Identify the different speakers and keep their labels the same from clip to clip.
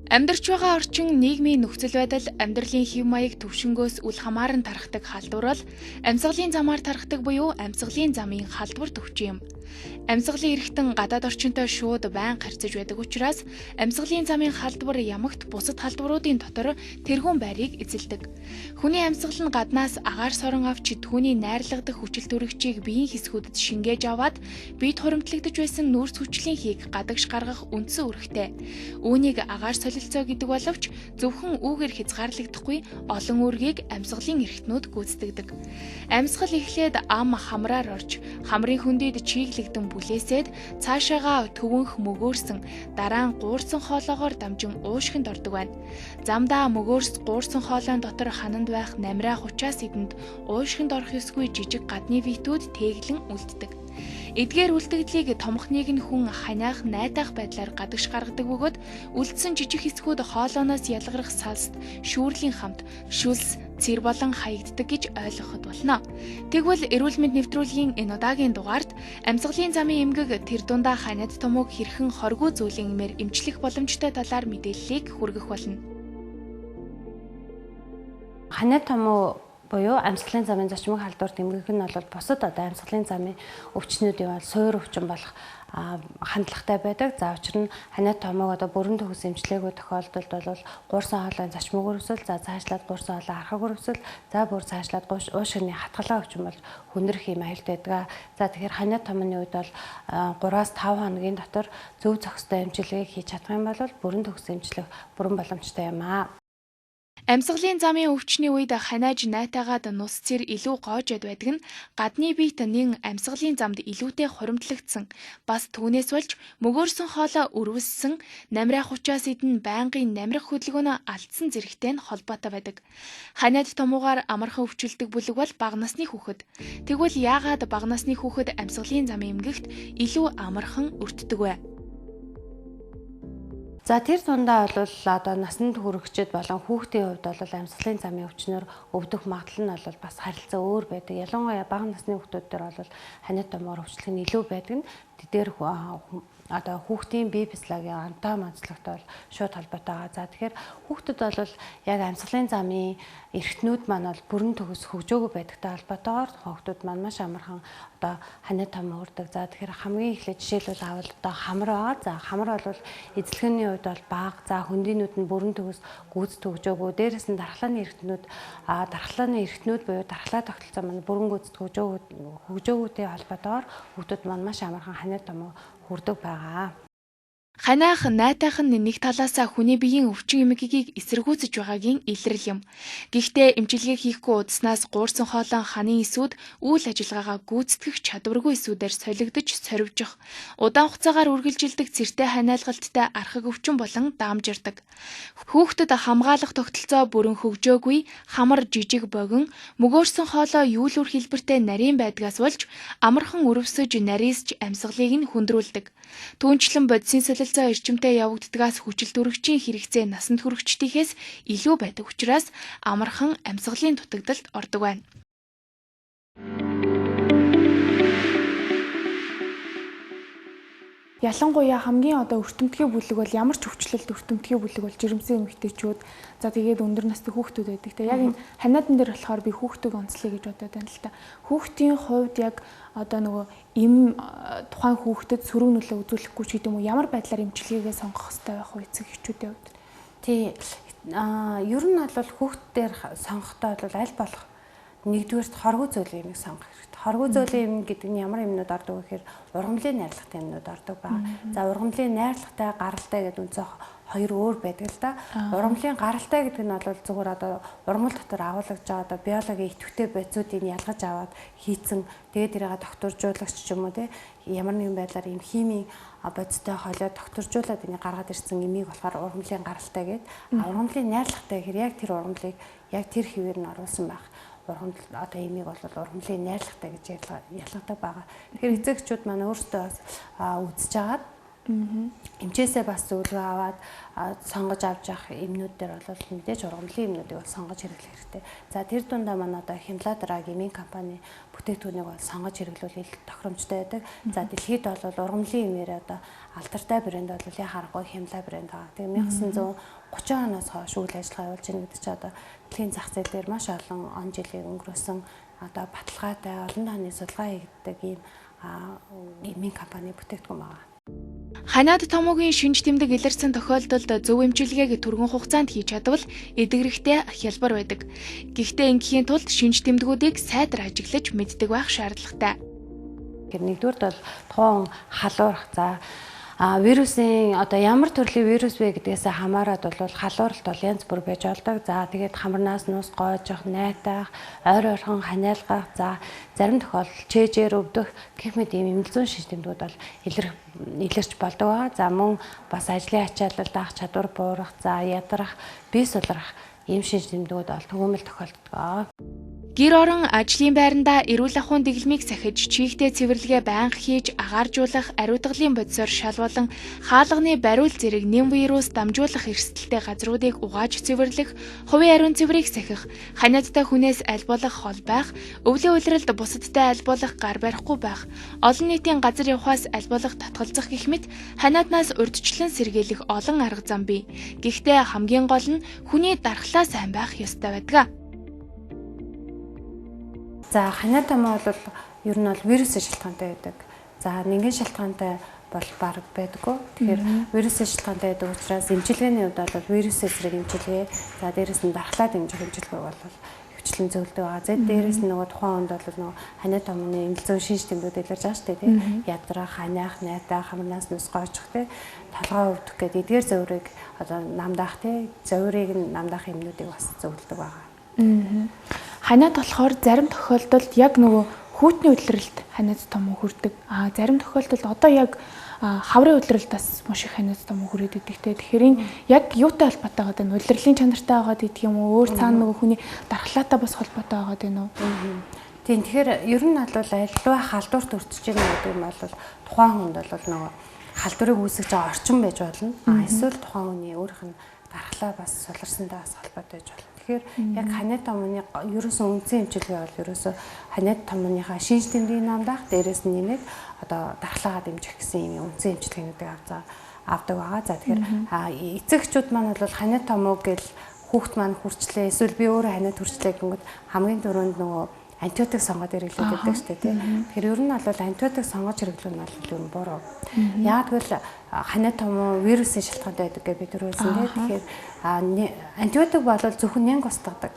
Speaker 1: Амьдарч байгаа орчин нийгмийн нөхцөл байдал амьдралын хэв маяг төвшнгөөс үл хамааран тархдаг халдвар бол амьсгалын замаар тархдаг буюу амьсгалын замын халдвар төвч юм. Амьсгалын эрхтэн гадаад орчинтой шууд байнга харьцаж байдаг учраас амьсгалын замын халдвар ямагт бусад халдваруудын дотор тэргүүн байрыг эзэлдэг. Хүний амьсгал нь гаднаас агаар сорон авч түүний найрлагдах хүчил төрөгчийг биеийн хэсгүүдэд шингээж аваад биед хуримтлагдж байсан нүүрс хүчлийн хийг гадагш гаргах үндсэн үүрэгтэй. Үүнийг агаар солилцоо гэдэг боловч зөвхөн үүгээр хязгаарлагдахгүй олон үүргийг амьсгалын эрхтнүүд гүйцэтгэдэг. Амьсгал эхлээд ам хамраар орж хамрын хөндөд чиглэгдэн бүлээсээд цаашаага төвөнх мөгөөрсөн дараа нь гуурсан хоолоогоор дамжин уушгинд ордог байна. Замдаа мөгөөрс гуурсан хоолойн дотор хананд байх намраах учраас эдэнд уушгинд орох ёсгүй жижиг гадны витүүд тэглэн үлддэг. Эдгээр үлдэгдлийг томхныг нь хүн ханиах найтах байдлаар гадагш гаргадаг бөгөөд үлдсэн жижиг хэсгүүд хоолойноос ялгарх салст шүүрлийн хамт шүлс цэр болон хаягддаг гэж ойлгоход болно. Тэгвэл эрүүл мэнд нэвтрүүлгийн энэ удаагийн дугаард амьсгалын замын эмгэг тэр дундаа ханиад томог хэрхэн хоргүй зүйлийн эмээр эмчлэх боломжтой талаар мэдээллийг хүргэх болно.
Speaker 2: Ханиад томоо буюу амьсгалын замын зочмог халдвар тэмгэх нь бол бусад амьсгалын замын өвчнүүдийн бол суур өвчин болох хандлагатай байдаг. За учир нь ханиад томог бүрэн төгс эмчилгээгүй тохиолдолд бол гуурсан хоолойн зочмог өрөвсөл, за цаашлаад гуурсан хоолой архаг өрөвсөл, за бүр цаашлаад уушгины хатгалаа өвчин бол хүндрэх юм аюултай байдаг. За тэгэхээр ханиад томны үед бол 3-5 хоногийн дотор зөв зохистой эмчилгээг хийж чадах юм бол бүрэн төгс эмчлэх бүрэн боломжтой юм аа.
Speaker 1: Амьсгалын замын өвчний үед ханиаж найтаагаад нус цэр илүү гоожод байдаг нь гадны биет нэн амьсгалын замд илүүтэй хуримтлагдсан бас түүнээс болж мөгөөрсөн хоолой өрөвссөн намраах учраас эдэн байнгын намрах хөдөлгөөнөө алдсан зэрэгтэй нь холбоотой байдаг. Ханиад томуугаар амархан өвчлөдөг бүлэг бол бага насны хүүхэд. Тэгвэл яагаад бага насны хүүхэд амьсгалын замын эмгэгт илүү амархан өртдөг вэ?
Speaker 2: За тэр тундаа бол насанд хүрэгчд болон хүүхдийн хувьд бол амьсгалын замын өвчнөр өвдөх магадлал нь бол бас харилцаа өөр байдаг. Ялангуяа бага насны хүүхдүүд дээр бол ханиад томоор өвчлөх нь илүү байдаг. Тэдгээр хүүхдийн бие физиологийн антаа онцлогтой бол шууд холбоотой байгаа. За тэгэхээр хүүхдэд бол яг амьсгалын замын эрхтнүүд маань бол бүрэн төгс хөгжөөгүй байдагтай холбоотойгоор хүүхдүүд маань маш амархан ханиад том өрдөг. За тэгэхээр хамгийн эхлээд жишээлбэл авал хамар байгаа. За хамар бол эзлэхний хувьд бол бага. За хөндийнүүд нь бүрэн төгс гүйцэд хөгжөөгүй. Дээрээс нь дархлааны эрхтнүүд буюу дархлаа тогтолцоо маань бүрэн гүйцэд хөгжөөгүйтэй холбоотойгоор хүүхдүүд маань маш амархан ханиад том хүрдэг байгаа.
Speaker 1: Ханиах найтайх нь нэг талаасаа хүний биеийн өвчин эмгэгийг эсэргүүцэж байгаагийн илрэл юм. Гэхдээ эмчилгээ хийхгүй удснаас гуурсан хоолойн ханы эсүүд үйл ажиллагаагаа гүйцэтгэх чадваргүй эсүүдээр солигдож сорвжих, удаан хугацаагаар үргэлжилдэг цэртэй ханиалгалттай архаг өвчин болон даамжирдаг. Хүүхдэд хамгаалах тогтолцоо бүрэн хөгжөөгүй, хамар жижиг богин, мөгөөрсөн хоолой юулуур хэлбэртэй нарийн байдгаас болж амархан өрөвсөж нарийсж амьсгалыг нь хүндрүүлдэг. Түүнчлэн бодисын солилцоо эрчимтэй явагддгаас хүчил төрөгчийн хэрэгцээ насанд хүрэгчдийнхээс илүү байдаг учраас амархан амьсгалын дутагдалд ордог байна. Ялангуяа хамгийн өртөмтгий бүлэг бол ямар ч өвчлөлт өртөмтгий бүлэг бол жирэмсэн эмэгтэйчүүд за тэгээд өндөр насны хүүхдүүд байдаг. Тэгээ яг энэ ханиадан дээр болохоор би хүүхдүүд онцлоё гэж бодоод байна л та. Хүүхдийн хувьд яг им тухайн хүүхдэд сөрөг нөлөө үзүүлэхгүй ч гэдэм үү ямар байдлаар эмчилгээгээ сонгох хэрэгтэй байх вэ эцэг эхчүүдийн хувьд?
Speaker 2: Тий. Ер нь бол хүүхдээр сонгохдоо бол аль болох нэгдүгээрт хоргүй зүйлийг нэг сонгох хэрэгтэй. Хоргүй зүйлийн юм гэдэг нь ямар юмнууд ордог вэ гэхээр ургамлын найрлагатай юмнууд ордог байна. За ургамлын найрлагатай, гаралтай гэдэг үнцээ хоёр өөр байдаг л да. Ургамлын гаралтай гэдэг нь бол зүгээр ургамал дотор агуулгаж байгаа биологийн идэвхтэй байцуудыг ялгаж аваад хийцэн тэгээд тэрийг докторжуулагч ч юм уу те ямар нэгэн байдлаар ийм химийн бодистой холиод докторжуулаад энийг гаргаад ирсэн эмийг болохоор ургамлын гаралтай гэдэг. Ургамлын найрлагатай гэхээр яг тэр ургамлыг яг тэр хэвээр нь оруулсан байх. Эмийг бол ургамлын найрлагатай гэж ялгадаг байгаа. Тэгэхээр эцэгчүүд маань өөрсдөө бас үзэж агаад Эмчээсээ бас зөвлөгөө аваад сонгож авч явах эмнүүд дээр бол мэдээж ургамлын эмнүүдийг бол сонгож хэрэглэх хэрэгтэй. За тэр дундаа манай одоо Химладраг эмийн компани бүтээгдэхүүнийг бол сонгож хэрэглүүл их тохиромжтой байдаг. За дэлхийд бол ургамлын эмээр одоо алдартай брэнд бол яхаарахгүй Химла брэнд байгаа. Тэгээ 1930 оноос хойш үйл ажиллагаа явуулж байгаа гэдэг чинь одоо дэлхийн зах зээл дээр маш олон он жилийн өнгөрөөсөн одоо баталгаатай олон тооны судалгаа хийгддэг ийм эмийн компани бүтээгдэхүүн байгаа.
Speaker 1: Ханиад томоогийн шинж тэмдэг илэрсэн тохиолдолд зөв эмчилгээг түргэн хугацаанд хийж чадвал эдгэрхтэй хялбар байдаг. Гэхдээ ингэхийн тулд шинж тэмдгүүдийг сайдар ажиглаж мэддэг байх шаардлагатай.
Speaker 2: Нэгдүгээр бол тухайн халуурах за вирусын одоо ямар төрлийн вирус вэ гэдгээс хамаарат бол халууралт бол янз бүр байж болдог. За тэгээд хамарнаас нуус гоожих, найтах, ойр ойрхон ханиалгах, за зарим тохиолдолд чэжээр өвдөх гэх мэт ийм эмнэлзүүн шинж тэмдгүүд бол илэрч болдог. За мөн бас ажлын ачаалал даах чадвар буурах, за ядрах, бие сулрах ийм шинж тэмдгүүд бол түгээмэл тохиолддог.
Speaker 1: Гэр орон ажлын байранда эрүүл ахуйн дэглэмийг сахиж, чихтэй цэвэрлэгээ байнга хийж, агааржуулах, ариутгалын бодисоор шалгуулан, хаалганы бариул зэрэг нэм вирус дамжуулах эрсдэлтэй газруудыг угааж цэвэрлэх, хувийн ариун цэврийг сахих, ханиадтай хүнээс аль болох хол байх, өвлийн улиралд бусадтай аль болох гар барихгүй байх, олон нийтийн газар явахаас аль болох татгалзах гэх мэт ханиаднаас урьдчилан сэргийлэх олон арга зам бий. Гэхдээ хамгийн гол нь хүний дархлаа сайн байх ёстой байдаг.
Speaker 2: За ханиад томоо бол ер нь бол вирусын шалтгаантай байдаг. За нэгэн шалтгаантай бол баг байдаггүй. Тэгэхээр вирусын шалтгаантай байдаг учраас эмчилгээний хувьд бол вирусын эсрэг эмчилгээ, за дээрэс нь дархлаа дэмжих эмчилгээ бол хвчлэн зөвлөдөг байгаа. За дээрэс нь нөгөө тухайн хүнд бол нөгөө ханиад томооны эмнэлзүүн шинж тэмдгүүд илэрж байгаа шүү дээ, тийм. Ядрах, ханиах, найтах, хамнаас нүс гоочих, тийм. Толгой өвдөх гэдэг эдгээр зөврийг одоо намдаах, тийм. Зөврийг намдаах эмнүүдийг бас зөвлөдөг байгаа.
Speaker 1: Ханиад болохоор зарим тохиолдолд яг нөгөө хүүтний улиралд ханиад том хүрдэг. Зарим тохиолдолд одоо яг хаврын улиралд бас маш их ханиад том хүрээд идэгтэй. Тэгэхээр яг юутай холбоотой байгаа вэ? Улирлын чанартай байгаа гэдэг юм уу? Өөр цаана нөгөө хүний дархлаатай бас холбоотой байгаа дээ нөө.
Speaker 2: Тийм. Тэгэхээр ер нь бол альва халдварт өртөж байгаа гэдэг юм бол тухайн хүнд бол нөгөө халдварыг үүсгэж байгаа орчин байж болно. Эсвэл тухайн хүний өөрийнх нь дархлаа бас суларсантай бас холбоотой байж болно. Тэгэхээр яг ханиад томооны ерөөсөн үндсэн эмчилгээ бол ерөөсөө ханиад томооныхаа шинж тэмдгийг намдаах, дээрээс нь нэмээд одоо дархлаагаа дэмжих гэсэн юм үндсэн эмчилгээнүүдийг авдаг байгаа. За тэгэхээр эцэгчүүд маань бол ханиад томоо гэл хүүхд маань хүрчлээ, эсвэл би өөрөө ханиад хүрчлээ гэнгүүт хамгийн түрүүнд нөгөө антибиотик сонгоод хэрэглээд байдаг шүү дээ, тийм. Тэгэхээр ер нь бол антибиотик сонгож хэрэглэх нь бол ер нь буруу. Яг тэгвэл ханиад томоо вирусын шалтгаантай байдаг гэж бид түрүүлсэн, тийм. Тэгэхээр антибиотик бол зөвхөн нянга устгадаг.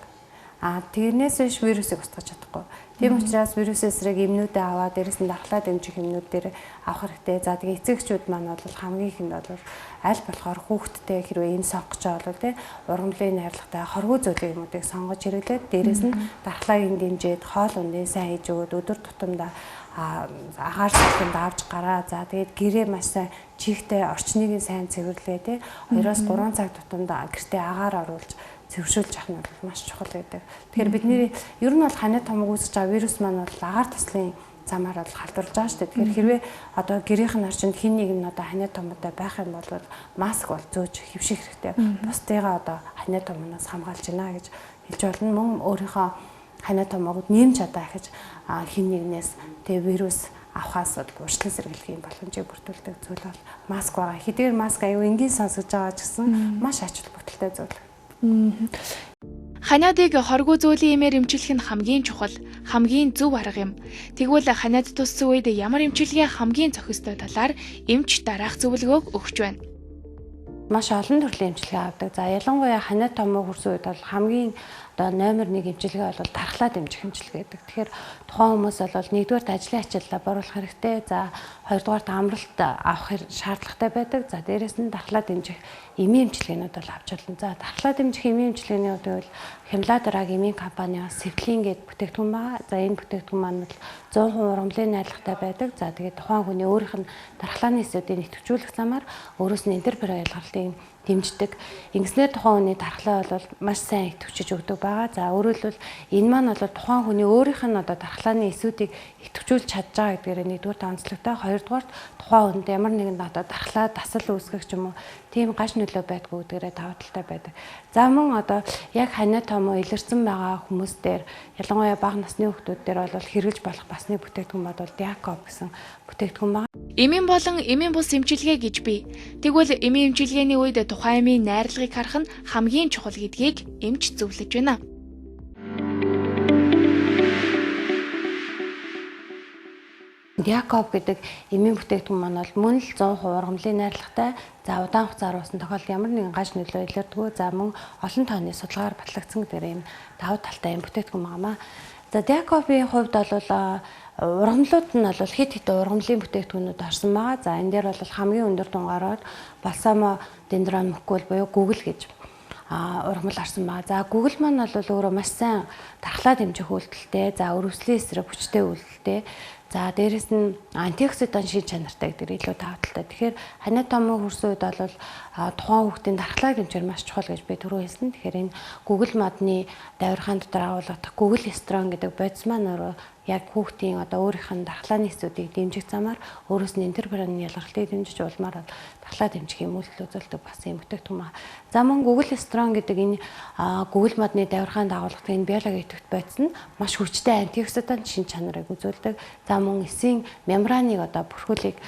Speaker 2: Тэрнээс биш вирусыг устгаж чадахгүй. Тийм учраас вирусын эсрэг эмнүүдээ аваад дээрэс нь дархлаа дэмжих эмнүүд дээр авах хэрэгтэй. За тэгээ эцэгчүүд маань бол хамгийн ихэнд бол аль болохоор хүүхдтэй хэрвээ энэ сонгож байгаа бол тий ургамлын найрлагатай хорвоо зөлийн юмуудыг сонгож хэрэглээд дээрэс нь дархлааг дэмжиж хоол ундын сайн хийж өгөөд өдөр тутамдаа агаар салхинд авч гараа. За тэгээд гэрээ маш сайн чихтэй орчныг сайн цэвэрлээ тий 2-3 цаг тутамдаа гэртээ агаар оруулж зөвшөөрж авах нь бол маш чухал байдаг. Тэгэхээр бидний ер нь бол ханиад томог үүсэж байгаа вирус маань бол агаар таслын замаар бол халдварж байгаа шүү дээ. Тэгэхээр хэрвээ одоо гэрийнх нь орчинд хэн нэг нь одоо ханиад томоотой байх юм бол маск бол зөөж хэвших хэрэгтэй. Бусдыгаа одоо ханиад томооноос хамгаалж байна гэж хэлж болно. Мөн өөрийнхөө ханиад томоогод нэмж чадаа гэж хэн нэгнээс тэгээ вирус авахаас бол урьдчилан сэргийлэх юм боломжийг бүрдүүлдэг зүйл бол маск байгаа. Хэдийгээр маск аюу энгийн сонсож байгаа ч гэсэн маш ач холбогдолтой зүйл.
Speaker 1: Ханиадыг хоргоо зөөлийн эмээр эмчлэх нь хамгийн чухал, хамгийн зөв арга юм. Тэгвэл ханиад туссан үед ямар эмчилгээ хамгийн зохистой талаар эмч дараах зөвлөгөөг өгч байна.
Speaker 2: Маш олон төрлийн эмчилгээ авдаг. За ялангуяа ханиад томоо хүрсэн үед бол хамгийн одоо номер 1 эмчилгээ бол дархлаа дэмжих эмчилгээ гэдэг. Тэгэхээр тухайн хүмүүс бол нэгдүгээр ажлын ачааллаа боруулах хэрэгтэй. За хоёрдугаар амралт авах шаардлагатай байдаг. За дээрэс нь дархлаа дэмжих эмийн эмчилгээнүүд бол авч болно. За дархлаа дэмжих эмийн эмчилгээний хувьд бол Химладраг эмийн компани Севлин гэдэг бүтээгдэхүүн байгаа. За энэ бүтээгдэхүүн маань бол 100% ургамлын найрлагатай байдаг. За тэгээд тухайн хүний өөрийнх нь дархлааны эсүүдийг нэвтрүүлэх замаар өөрөөс нь интерферон ялгарлын дэмждэг. Ингэснээр тухайн хүний дархлаа бол маш сайн идэвхжиж өгдөг байгаа. За өөрөөр хэлбэл энэ маань бол тухайн хүний өөрийнх нь одоо дархлааны эсүүдийг идэвхжүүлж чадж байгаа гэдгээр нэгдүгээр онцлогтой. Хоёрдугаар тухайн хүнд ямар нэгэн одоо дархлаа дасал үүсгэх ч юм уу тийм гаш нөлөө байдгүй гэдгээрээ даваа талтай байдаг. За мөн одоо яг ханиа том илэрсэн байгаа хүмүүс дээр ялангуяа бага насны хүүхдүүд дээр бол хэрэгж болох бас нэг бүтээгдэхүүн бодвол Диакоп гэсэн бүтээгдэхүүн байна.
Speaker 1: Эмийн болон эмийн бус эмчилгээ гэж бий. Тэгвэл эмийн эмчилгээний үед тухайн эмийн найрлагыг харах нь хамгийн чухал гэдгийг эмч зөвлөж байна.
Speaker 2: Диакоп гэдэг эмийн бүтээгдэхүүн маань бол мөн л 100% ургамлын найрлагатай. За удаан хугацаар уусан тохиолдолд ямар нэгэн гаж нөлөө илэрдэггүй. За мөн олон тооны судалгаагаар батлагдсан гэдэг ийм давуу талтай юм бүтээгдэхүүн байнамаа. За Диакопын хувьд бол ургамлууд нь бол хэд хэдэн ургамлын бүтээгдэхүүнүүд орсон байгаа. За энэ дээр бол хамгийн өндөр дунгаараар балсамо дендрон мукул буюу гүгэл гэж ургамал орсон байгаа. За гүгэл маань бол өөрөө маш сайн дархлаа дэмжих үйлдэлтэй. За өрөвслийн эсрэг хүчтэй үйлдэлтэй. За дээрэс нь антиоксидан шин чанартай гэдэг илүү даваа талтай. Тэгэхээр ханиа томоо хүрсэн үед бол тухайн хүүхдийн дархлааг дэмжих маш чухал гэж би түрүү хэлсэн. Тэгэхээр энэ гүгэл модны давиргаан дотор агуулгадах гүгэл эстрон гэдэг бодис маань өөрөө яг хүүхдийн одоо өөрийнх нь дархлааны эсүүдийг дэмжих замаар өөрөөс нь интерферон ялгалтыг дэмжиж улмаар дархлаа дэмжих юм үйлдэл үзүүлдэг бас юм бүтээгдэхүүн байна. За мөн гүгэл эстрон гэдэг энэ гүгэл модны давиргаанд агуулгадах энэ биологийн идэвхт бодис нь маш хүчтэй антиоксидан шин чанарыг үзүүлдэг. За мөн эсийн мембраныг одоо бүрхүүлийг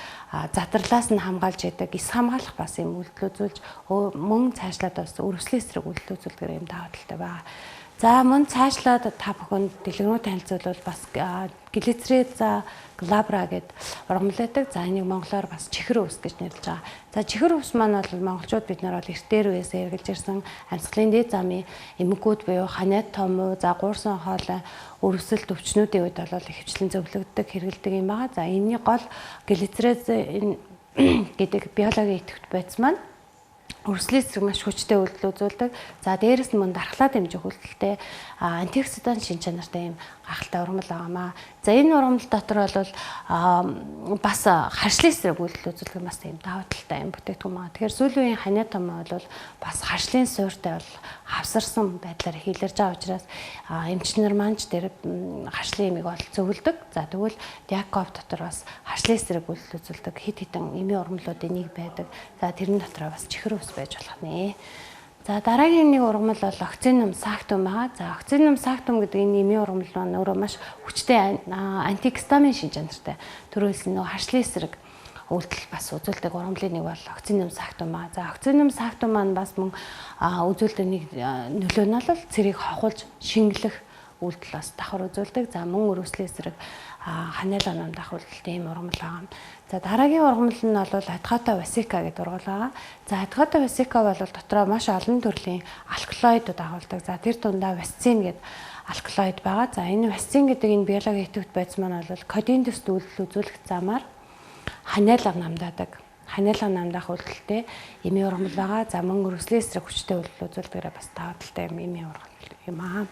Speaker 2: задарлаас нь хамгаалж яадаг эс хамгаалах бас юм үйлдэл үзүүлж мөн цаашлаад бас өрөвслийн эсрэг үйлдэл үзүүлдэг юм даваа талтай байна. За мөн цаашлаад та бүхэнд дэлгэрэнгүй танилцуулбал бас глицериза глабра гэдэг ургамал байдаг. За энийг монголоор бас чихэр ус гэж нэрлэж байгаа. За чихэр ус маань бол монголчууд бид нар бол эртээр үеэсээ эргэлж ирсэн амьсгалын дээд замын эмгэгүүд буюу ханиад том уу, за гуурсан хоолой өрөвсөл төвчнүүдийн үед бол ихэвчлэн зөвлөгддөг хэрэгэлдэг юм байгаа. За энэний гол глицериз гэдэг биологийн идэвхт бодис маань өрслийн эсрэг маш хүчтэй үйлдэл үзүүлдэг. За дээрэс нь мөн дархлаа дэмжих үйлдэлтэй антиоксидан шин чанартай юм гахалтай ургамал байгаамаа. За энэ ургамал дотор бол бас харшлын эсрэг үйлдэл үзүүлдэг бас юм даваа талтай юм бүтээгдэхүүн байна. Тэгэхээр сүүлийн үеийн ханиа том бол бас харшлын суурьтай бол хавсарсан байдлаар хийлэрж байгаа учраас эмчнэр манж дээр харшлын эмийг бол зөвлөдөг. За тэгвэл Диакоп дотор бас харшлын эсрэг үйлдэл үзүүлдэг хэд хэдэн эмийн ургамлуудын нэг байдаг. За тэрэн дотор бас чихэр ус байж болох нэ. За дараагийн нэг ургамал бол оксинум сактум байгаа. За оксинум сактум гэдэг энэ эмийн ургамал маань өөрөө маш хүчтэй антигистамин шин чанартай. Төрөөс нь харшлын эсрэг үйлдэл бас үзүүлдэг ургамлын нэг бол оксинум сактум байгаа. За оксинум сактум маань бас мөн үзүүлдэг нэг нөлөө нь бол цэрийг хохуулж шингэлэх үйлдэл бас давхар үзүүлдэг. За мөн өрөвслийн эсрэг ханиалга намдах үйлдэлтэй ийм ургамал байгаа. За дараагийн ургамал нь бол адхата васика гэдэг ургамал байгаа. За адхата васика бол дотроо маш олон төрлийн алкалоидууд агуулдаг. За тэр дундаа васцин гэдэг алкалоид байгаа. За энэ васцин гэдэг энэ биологийн идэвхт бодис маань бол кодин төст үйлдэл үзүүлэх замаар ханиалга намдаадаг. Ханиалга намдах үйлдэлтэй эмийн ургамал байгаа. За мөн өрөвслийн эсрэг хүчтэй үйлдэл үзүүлдэгээрээ бас даваа талтай эмийн ургамал юм аа.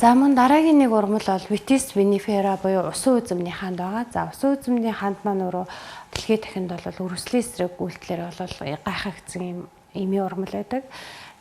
Speaker 2: За мөн дараагийн нэг ургамал бол Vitis vinifera буюу усан үзэмний ханд байгаа. За усан үзэмний ханд маань өөрөө дэлхийд дахинд бол өрөвслийн эсрэг үйлдэлээр бол гайхагдсан юм эмийн ургамал байдаг.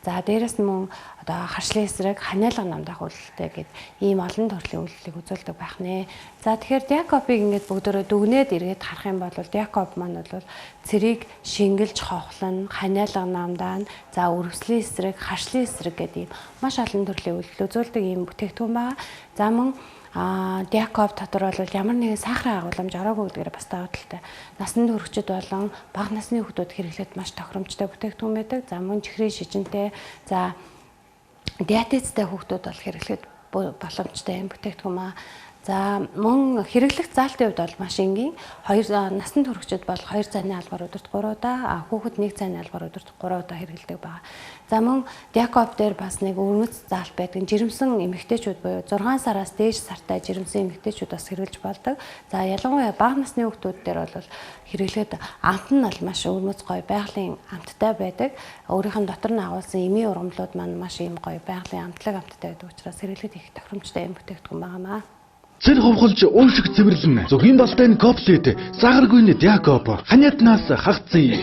Speaker 2: За дээрэс нь мөн одоо харшлын эсрэг ханиалга намдах үйлдэлтэй гэд ийм олон төрлийн үйлдэлийг үзүүлдэг байх нэ. За тэгэхээр Диакопыг ингээд бүгдөө дүгнээд эргээд харах юм бол Диакоп маань бол цэрийг шингэлж хохлон, ханиалга намдаан, за өрөвслийн эсрэг, харшлын эсрэг гэдэг ийм маш олон төрлийн үйлдэл үзүүлдэг ийм бүтээгдэхүүн байгаа. За мөн Диакоп дотор бол ямар нэгэн сахарын агуулмж ороогүй гэдгээр бас даваа талтай. Насанд хүрэгчид болон бага насны хүүхдүүд хэрэглээд маш тохиромжтой бүтээгдэхүүн байдаг. За мөн чихрийн шижинтэй, за диабетестэй хүүхдүүд бол хэрэглээд боломжтой юм бүтээгдэхүүн маа. За мөн хэрэглэх заалтын хувьд бол маш энгийн. Насанд хүрэгчид бол 2 цайны албаар өдөрт 3 удаа, хүүхэд 1 цайны албаар өдөрт 3 удаа хэрэглэдэг байгаа. За мөн Диакоп дээр бас нэг өрмөц заалт байдаг. Жирэмсэн эмэгтэйчүүд буюу 6 сараас дээш сартай жирэмсэн эмэгтэйчүүд бас хэрэглэж болдог. За ялангуяа бага насны хүүхдүүд дээр бол хэрэглээд амт нь бол маш өрмөц гоё байгалийн амттай байдаг. Өөрийнх нь дотор нь агуулсан эмийн ургамлууд маань маш ийм гоё байгалийн амтлаг амттай байдаг учраас хэрэглээд их тохиромжтой юм бүтээгдэхүүн байгаамаа.
Speaker 3: Цэр ховхолж уушиг цэвэрлэн зөвхийн балтай коплет сахаргүй Диакоп ханиатнаас хагцъя.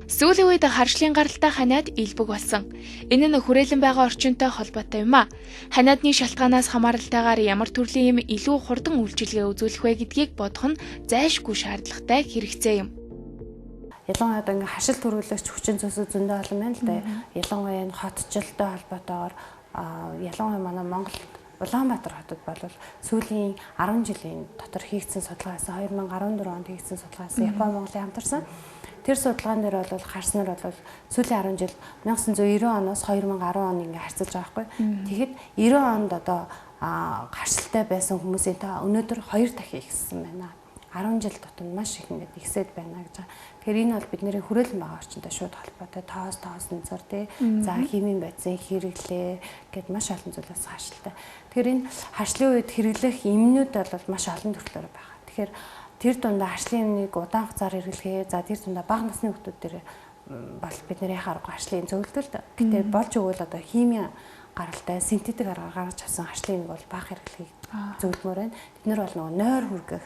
Speaker 1: Сүүлийн үед харшлын гаралтай ханиад илбэг болсон. Энэ нь хүрээлэн байгаа орчинтой холбоотой юм а. Ханиадны шалтгаанаас хамааралтайгаар ямар төрлийн юм илүү хурдан үйлчилгээ үзүүлэх вэ гэдгийг бодох нь зайлшгүй шаардлагатай хэрэгцээ юм.
Speaker 2: Ялангуяа одоо ингээ хашил төрүүлэгч хүчин зүйлсүүд зөндөө олон байна л да. Ялангуяа энэ хотчлолтой холбоотойгоор ялангуяа манай Монголд Улаанбаатар хотод бол сүүлийн 10 жилийн дотор хийгдсэн судалгаас 2014 онд хийгдсэн судалгаас Япон Монголын хамтарсан. Тэр судалгаан дээр бол харснаар бол сүүлийн 10 жил 1990 оноос 2010 он ингээ харьцуулж байгаа байхгүй. Тэгэхэд 90 онд одоо харьцалтай байсан хүмүүсийн та өнөөдөр 2 дахин ихссэн байна. 10 жил дотор маш их ингээд ихсээд байна гэж байгаа. Тэгэхээр энэ бол бидний хүрээлэн байгаа орчинтой шууд холбоотой тоос нэмзэр тий. За химийн байцын хэрэглээ гэд маш олон зүйлээс хаашилтай. Тэгэхээр энэ харшлын үед хэрэглэх эмнүүд бол маш олон төрлөөр байгаа. Тэгэхээр тэр дундаа харшлын эмнийг удаан хугацаар хэрэглэхээ за тэр дундаа бага насны хүмүүс дээр бол бидний яхааргүй харшлын зөвлөлтөл. Гэтэ болж өгвөл одоо химийн гаралтай синтетик аргаар гаргаж авсан харшлын эмийг бол бага хэрэглэхийг зөвлөмөр байна. Бид нар бол нөгөө нойр хүргэх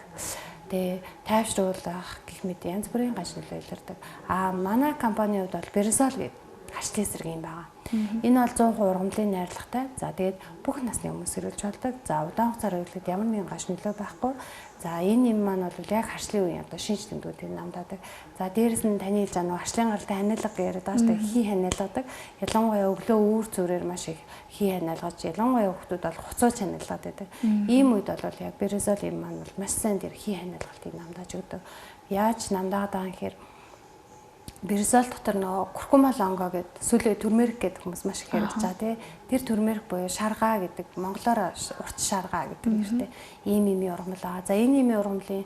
Speaker 2: тайвшруулах гэх мэт янз бүрийн гаж нөлөө илэрдэг. Манай компанийн хувьд бол Березол гэдэг харшлын эсрэг юм байгаа. Энэ бол 100% ургамлын найрлагатай. За тэгээд бүх насны хүмүүс хэрэглэж болдог. За удаан хугацаар хэрэглэхэд ямар нэгэн гаж нөлөө байхгүй. За энэ юм маань бол яг харшлын үеийн одоо шинж тэмдгүүдийг намдаадаг. За дээрэс нь таны хэлж байгаа харшлын гаралтай ханиалга гэдэг байгаа шүү дээ. Хий ханиалгадаг. Ялангуяа өглөө үүр зүрээр маш их хий ханиалгаж, ялангуяа хүмүүс бол хуцууч ханиалгаад байдаг. Ийм үед бол яг Березол юм маань бол маш сайн тэр хий ханиалгалтыг намдааж өгдөг. Яаж намдаагаад байгаа юм гэхээр Березол дотор нөгөө куркума лонго гэдэг сүлээ турмерик гэдэг хүмүүс маш их хэрэглэж байгаа тий. Тэр турмерик буюу шаргаа гэдэг монголоор урт шаргаа гэдэг нэртэй ийм ургамал байгаа. За энэ ургамлын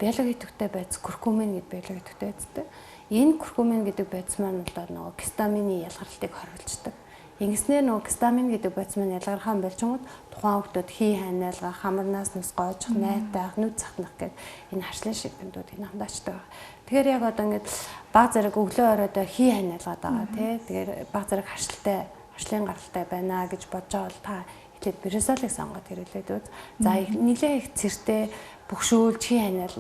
Speaker 2: биологи идэвхтэй байц куркумин гэдэг биологи идэвхтэй байцтай. Энэ куркумин гэдэг байц маань бол нөгөө гистамины ялгаралтыг хориглождог. Ингэснээр нөгөө гистамин гэдэг байц маань ялгархан болжгод тухайн хүүхдүүд хий ханиалга, хамарнаас нүс гоожих, найтах, нүд цахнах гэдэг энэ харшлын шийдвэрүүдийг намдаачдаг. Тэгэхээр яг одоо ингээд баг зэрэг өглөө оройдоо хий ханиалгаад байгаа тий. Тэгэхээр баг зэрэг харшлын гаралтай байна гэж бодож байгаа бол та эхлээд Березолыг сонгоод хэрэглээд үз. За нэлээ их цэртэй бөхшүүлж хий ханиал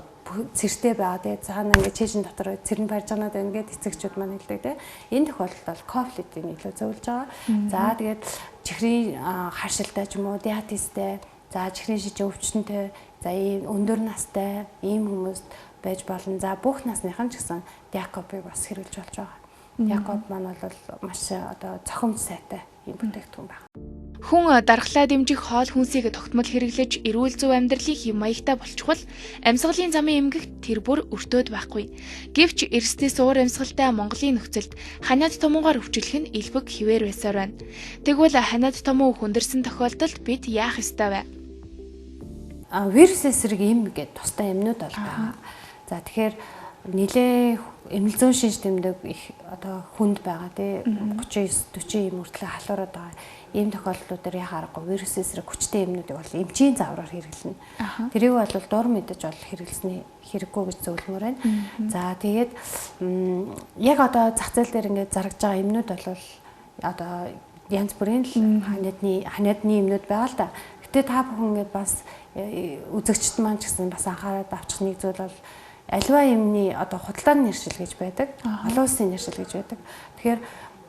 Speaker 2: цэртэй байгаа тий. Цаана ингээд чэйшин дотор цэрэн барьжганаад ингээд эцэгчүүд маань хэлдэг тий. Энэ тохиолдолд бол кофлитийн илүү зөвлөж байгаа. За тэгээд чихрийн харшилтай ч юм уу диатистэй, за чихрийн шижин өвчтөнтэй, за ийм өндөр настай ийм хүмүүс байж болно. За бүх насныхан ч гэсэн Якобыг бас хэрэглэж болж байгаа. Якоб маань бол маш одоо цохимж сайтай ийм бүтээгдэхүүн байна.
Speaker 1: Хүн дархлаа дэмжих хоол хүнсийг тогтмол хэрэглэж эрүүл зөв амьдралын хэв маягтай болчихвол амьсгалын замын эмгэгт тэр бүр өртөөд байхгүй. Гэвч эрсдээс уур амьсгалтай Монголын нөхцөлд ханиад томуугаар өвчлөх нь элбэг хിവэр байсаар байна. Тэгвэл ханиад томуу хүндэрсэн тохиолдолд бид яах ёстой вэ?
Speaker 2: Вирус эсрэг эм гэдэг тустай эмнүүд бол байгаа. За тэгэхээр нэлээ эмнэлзэн шинж тэмдэг их одоо хүнд байгаа тий 39-40 эм хүртэл халуураад байгаа. Ийм тохиолдлуудаар яхаарахгүй вирус эсрэг хүчтэй эмнүүдийг бол эмчийн завраар хэрэглэнэ. Тэрийг бол дур мэдэж бол хэрэглэсний хэрэггүй гэж зөвлөмөр байна. За тэгээд яг одоо зах зээл дээр ингээд зарагдж байгаа эмнүүд бол одоо янз бүрийн ханиадны эмнүүд байгаа л да. Гэтэ та бүхэн ингээд бас үзэгчд маань ч гэсэн бас анхаарал авчих нэг зүйл бол аливаа юмны одоо худалдааны нэршил гэж байдаг. Олон улсын нэршил гэж байдаг. Тэгэхээр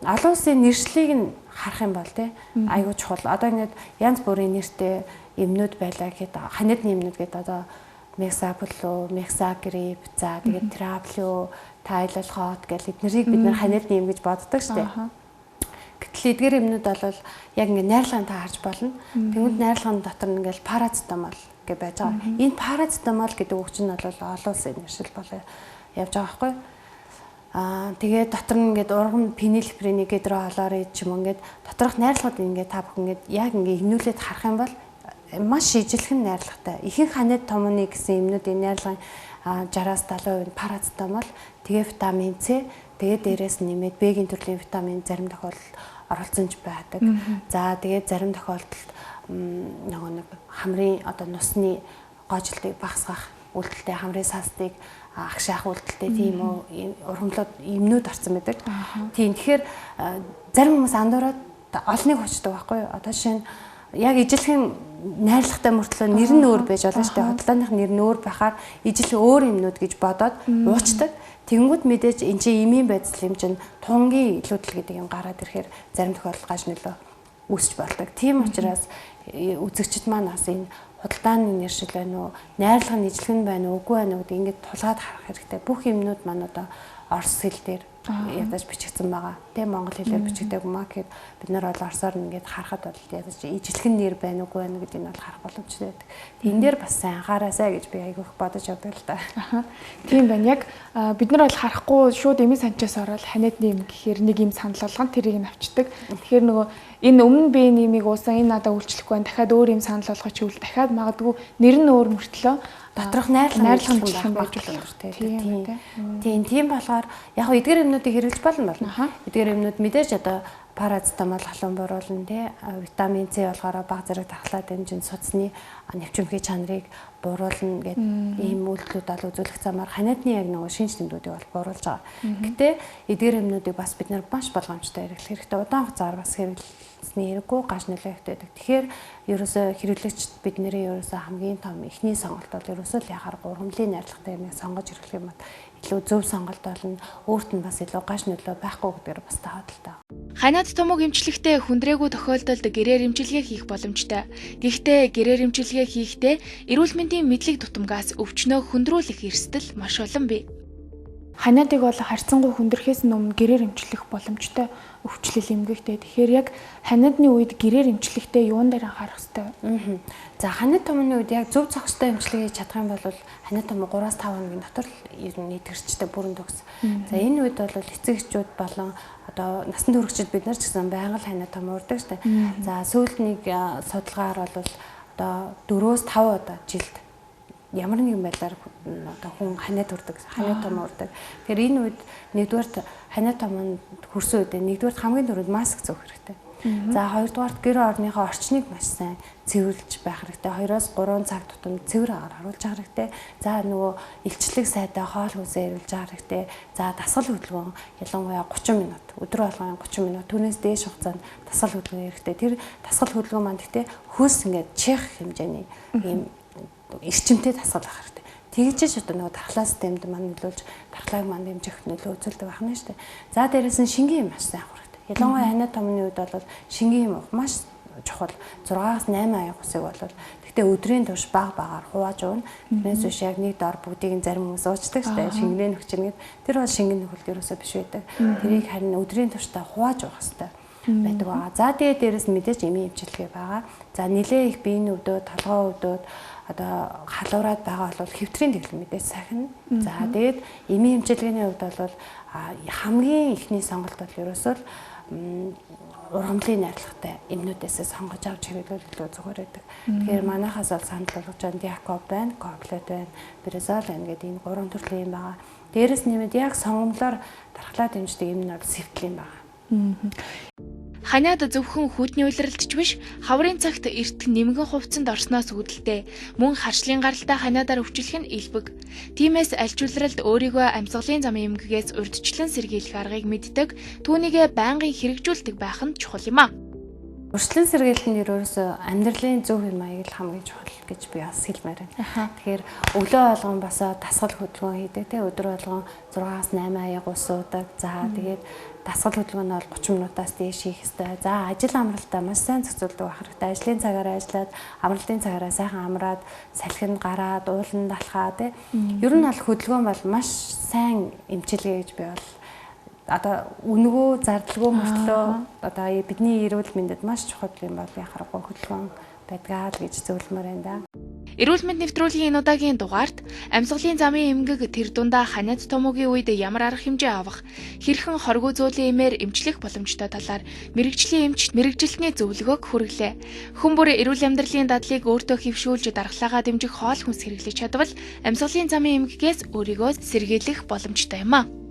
Speaker 2: олон улсын нэршлиг нь харах юм бол тий айгуу чухал. Одоо ингээд янз бүрийн нэртэй эмнүүд байлаа гэхэд ханиадны эмнүүд гэдэг одоо Мексапуло, Мексагрип, за тэгээд Трапло, Тайлолхот гэх эднэрийг бид нэр ханиадны эм гэж боддог шүү дээ. Гэтэл эдгээр эмнүүд бол яг ингээд найрлагын та харж болно. Тэгвэл найрлагын дотор ингээд парацетамол гэж байж байгаа. Энэ парацетамол гэдэг үг чинь бол олон улсын нэршил болоо явж байгаа байхгүй. Тэгээд дотор нь ингээд ургам пенилприн гидрохлорид ч юм ингээд доторх найрлагууд ингээд та бүхэн ингээд яг ингээд хэмнүүлээд харах юм бол маш ижилхэн найрлагатай. Ихэнх ханиад томооны гэсэн эмнүүдийн найрлагын 60-аас 70% нь парацетамол, тэгээ витамин С, тэгээ дээрээс нэмээд Б-ийн төрлийн витамин зарим тохиолдолд оролцсон ч байдаг. За тэгээд зарим тохиолдолд нэг хамрын одоо нусны гоожилтыг багасгах үйлдэлтэй хамрын састыг агшаах үйлдэлтэй тийм үү ургамлууд эмнүүд орсон байдаг. Тийм тэгэхээр зарим хүмүүс андуураад олныг хочдог байхгүй юу? Одоо жишээ нь яг ижилхэн найрлагатай мөртлөө нэр нь өөр байж болно шүү дээ. Худалдааных нэр нь өөр байхаар ижил өөр юмнууд гэж бодоод уучдаг. Тэнгүүд мэдээж энэ чинь эмийн байцал юм чинь тунгийн илүүдэл гэдэг юм гараад ирэхээр зарим тохиолдолд гаж нөлөө үүсч болдог. Тийм учраас үзэгчд маань бас энэ худалдааны нэршил байна уу, найрлага нь ижилхэн байна уу, үгүй байна уу гэдэг ингээд тулгаад харах хэрэгтэй. Бүх юмнууд маань одоо орос хэл дээр ядаж бичигдсэн байгаа. Тэ монгол хэлээр бичигдэг юм аа гэхэд бид нар бол орсоор ингээд харахад бол ядаж ижилхэн нэр байна уугүй байна гэдгийг нь бол харах боломжтой байдаг. Тэн дээр бас сайн анхаараасай гэж би айгүйх бодож явдаг л да.
Speaker 1: Тийм байна. Яг бид нар бол харахгүй шууд эмийн санчаас ороод ханиадны юм гэхээр нэг юм санал болгон тэрийг нь авчдаг. Тэгэхээр нөгөө энэ өмнө би нэмийг уусан энэ надад үйлчлэхгүй байна. Дахиад өөр юм санал болгож ивэл дахиад магадгүй нэр нь өөр мөртлөө
Speaker 2: доторх найрлага
Speaker 1: нь байж болох
Speaker 2: тийм болохоор яг хөө эдгээр юмнуудыг хэрэглэж болно. Эдгээр юмнууд мэдээж одоо парацетамол халуун буруулна тий, витамин С болохоор бага зэрэг дархлаад дэмжин судасны навчимхий чанарыг бууруулна гэдэг ийм үйлдэлүүд бол үзүүлэх замаар ханиадны яг нөгөө шинж тэмдгүүдийг бол бууруулж байгаа. Гэтэ эдгээр юмнуудыг бас бид нар маш болгоомжтой хэрэглэх хэрэгтэй. Удаан хугацаар бас хэрэглэсний хэрэггүй гаж нөлөөтэй байдаг. Тэгэхээр ерөөсөө хэрэглэгчд бидний ерөөсөө хамгийн том эхний сонголт бол ерөөсөө л яхаар гурвамлын найрлагатай нэг сонгож хэрэглэх юм бол илүү зөв сонголт болно. Өөрт нь бас илүү гаж нөлөө байхгүй гэдгээр бас таадаг л та.
Speaker 1: Ханиад томог эмчлэхдээ хүндрээгүй тохиолдолд гэрээр эмчилгээ хийх боломжтой. Гэхдээ гэрээр эмчилгээ хийхдээ эрүүл мэндийн мэдлэг тутамгаас өвчнөө хөндрүүлэх эрсдэл маш олон бий. Ханиадыг бол харьцангуй хүндрэхээс өмнө гэрээр эмчлэх боломжтой өвчлөл эмгэгтэй. Тэгэхээр яг ханиадны үед гэрээр эмчлэхдээ юун дээр анхаарах хэрэгтэй вэ?
Speaker 2: За ханиад томны үед яг зөв зохистой эмчилгээ хийж чадах юм бол ханиад том 3-5 хоногийн дотор л нийтгэрчтэй бүрэн төгс. За энэ үед бол эцэг эхчүүд болон одоо насанд хүрэгчид бид нар ч гэсэн байнга л ханиад том уурдаг шүү дээ. За сүүлд нэг судалгаар бол одоо 4-5 удаа жилд ямар нэгэн байдлаар одоо хүн ханиад урдаг, ханиад том урдаг. Тэгэхээр энэ үед нэгдүгээр ханиад том хүрсэн үед нэгдүгээр хамгийн түрүүнд маск зөөх хэрэгтэй. За хоёрдугаар гэр орныхоо орчныг маш сайн цэвэрлж байх хэрэгтэй. 2-3 цаг тутам цэвэр агаар харуулж байгаа хэрэгтэй. За нөгөө илчлэг сайдаа хоол хүнсээ ирүүлж байгаа хэрэгтэй. За дасгал хөдөлгөөн ялангуяа 30 минут, өдөр болгон 30 минут түүнээс дээш хугацаанд дасгал хөдөлгөөн хэрэгтэй. Тэр дасгал хөдөлгөөн маань гэхдээ хөөс ингээд чих хэмжээний ийм эрчимтэй дасгал авах хэрэгтэй. Тэгж ч одоо нөгөө дархлаа системд маань нөлөөлж дархлааг маань дэмжих нөлөө үзүүлдэг байна шүү дээ. За дээрэс нь шингийн юм маш сайн авах хэрэгтэй. Ялангуяа ханиад томны үед бол шингийн юм маш чухал. 6-8 аяг усыг бол гэхдээ өдрийн турш багаар хувааж уuna. Тэрнээс биш яг нэг дор бүгдийг зарим хүмүүс уучдаг шүү дээ. Шингэнэ нөхчнгээд тэр бол шингэн нөхөлт ерөөсөө биш байдаг. Тэрийг харин өдрийн туршдаа хувааж уух хэрэгтэй байдаг байгаа. За тэгээд дээрэс нь мэдээж эмийн эмчилгээ байгаа. За нэлээ их биеийн өвдөд, толгой өвдөд одоо халуураад байгаа бол хэвтрийн дэглэм мэдээж сахина. За тэгээд эмийн эмчилгээний хувьд бол хамгийн ихний сонголт бол ерөөсөө ургамлын найрлагатай эмнүүдээс сонгож авч хэрэглүүл илүү зүгээр байдаг. Тэгэхээр манайхаас бол санал болгож байгаа диакоп байна, коплет байна, брезол байна гэдэг энэ 3 төрлийн юм байгаа. Дээрээс нэмээд яг сонгомлоор дархлаа дэмждэг юм нь бол сэвтлийн байгаа.
Speaker 1: Ханиад зөвхөн хүдний улиралдч биш, хаврын цагт эрт нэмгэн хувцсанд орсноос үүдэлтэй мөн харшлын гаралтай ханиадаар өвчлөх нь илбэг. Тиймээс аль ч улиралд өөрийгөө амьсгалын замын эмгэгээс урьдчилан сэргийлэх аргыг мэддэг, түүнийгээ байнгын хэрэгжүүлдэг байх нь чухал юм аа.
Speaker 2: Урьдчилан сэргийлэлт нь ерөөсөө амьдралын зөв юм аяг л хамгийн чухал гэж би бас хэлмээр байна. Тэгэхээр өглөө болгон бас дасгал хөдөлгөөн хийдэг тийм өдөр болгон 6-8 аяг ус уудаг. За тэгээд дасгал хөдөлгөөн нь бол 30 минутаас дээш хийх ёстой. За ажил амралтаа маш сайн зохицуулдаг байх хэрэгтэй. Ажлын цагаараа ажиллаад, амралтын цагаараа сайхан амраад, салхинд гараад, ууланд алхаа тийм. Ер нь бол хөдөлгөөн бол маш сайн эмчилгээ гэж би бол одоо үнгөө зардалгүй мөртлөө одоо бидний эрүүл мэндэд маш чухал юм бол яхахгүй хөдөлгөөн байдгаа л гэж зөвлөмөр байна да.
Speaker 1: Эрүүл мэнд нэвтрүүлгийн энэ удаагийн дугаарт амьсгалын замын эмгэг тэр дундаа ханиад томоогийн үед ямар арга хэмжээ авах, хэрхэн хоргүй зөөлөн эмээр эмчлэх боломжтой талаар мэрэгжлийн эмчт мэрэгжилтний зөвлөгөөг хүргэлээ. Хүн бүр эрүүл амьдралын дадлыг өөртөө хэвшүүлж дархлаагаа дэмжих хоол хүнс хэрэглэж чадвал амьсгалын замын эмгэгээс өөрийгөө сэргийлэх боломжтой юм а.